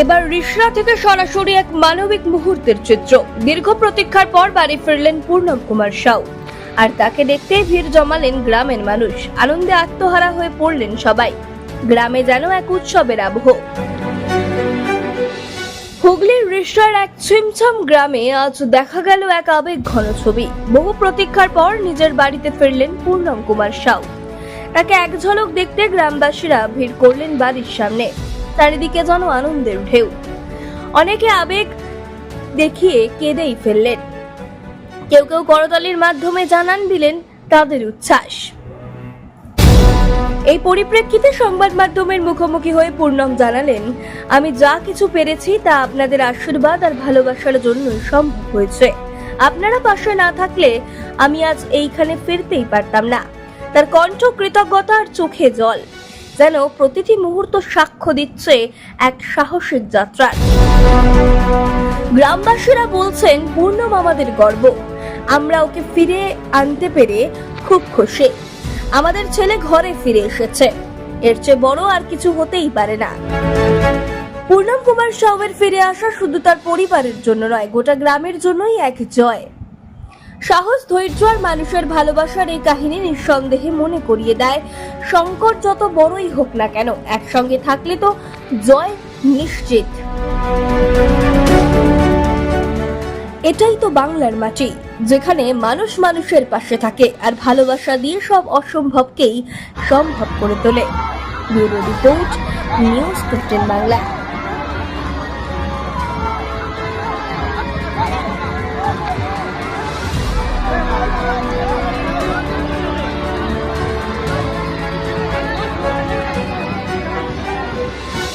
এবার রিষড়া থেকে সরাসরি এক মানবিক মুহূর্তের চিত্র। দীর্ঘ প্রতীক্ষার পর বাড়ি ফিরলেন পূর্ণম কুমার সাউ, আর তাকে দেখতে ভিড় জমালেন গ্রামের মানুষ। আনন্দে আত্মহারা হয়ে পড়লেন সবাই। গ্রামে যেন এক উৎসবের আবহ। হুগলির রিষড়ার এক ছিমছাম গ্রামে আজ দেখা গেল এক আবেগ ঘন ছবি। বহু প্রতীক্ষার পর নিজের বাড়িতে ফিরলেন পূর্ণম কুমার সাউ। তাকে এক ঝলক দেখতে গ্রামবাসীরা ভিড় করলেন বাড়ির সামনে। চারিদিকে যেন আনন্দের ঢেউ। অনেকে আবেগ দেখিয়ে কেঁদেই ফেললেন, কেউ কেউ করতালির মাধ্যমে জানান দিলেন তাদের উচ্ছ্বাস। এই পরিপ্রেক্ষিতে সংবাদ মাধ্যমের মুখোমুখি হয়ে পূর্ণম জানালেন, আমি যা কিছু পেরেছি তা আপনাদের আশীর্বাদ আর ভালোবাসার জন্যই সম্ভব হয়েছে। আপনারা পাশে না থাকলে আমি আজ এইখানে ফিরতেই পারতাম না। তার কণ্ঠ কৃতজ্ঞতা আর চোখে জল, যেন প্রতিটি মুহূর্ত সাক্ষ্য দিচ্ছে এক সাহসিক যাত্রার। গ্রামবাসীরা বলছেন, পূর্ণম আমাদের গর্ব। আমরা ওকে ফিরে আনতে পেরে খুব খুশি। আমাদের ছেলে ঘরে ফিরে এসেছে, এর চেয়ে বড় আর কিছু হতেই পারে না। পূর্ণম কুমার সাউয়ের ফিরে আসা শুধু তার পরিবারের জন্য নয়, গোটা গ্রামের জন্যই এক জয়। সাহস, ধৈর্য আর মানুষের ভালোবাসার এই কাহিনী নিঃসন্দেহে মনে করিয়ে দেয়, সংকট যত বড়ই হোক না কেন, একসঙ্গে থাকলে তো জয় নিশ্চিত। এটাই তো বাংলার মাটি, যেখানে মানুষ মানুষের পাশে থাকে আর ভালোবাসা দিয়ে সব অসম্ভবকেই সম্ভব করে তোলে। Bureau report, news 15 Bangla.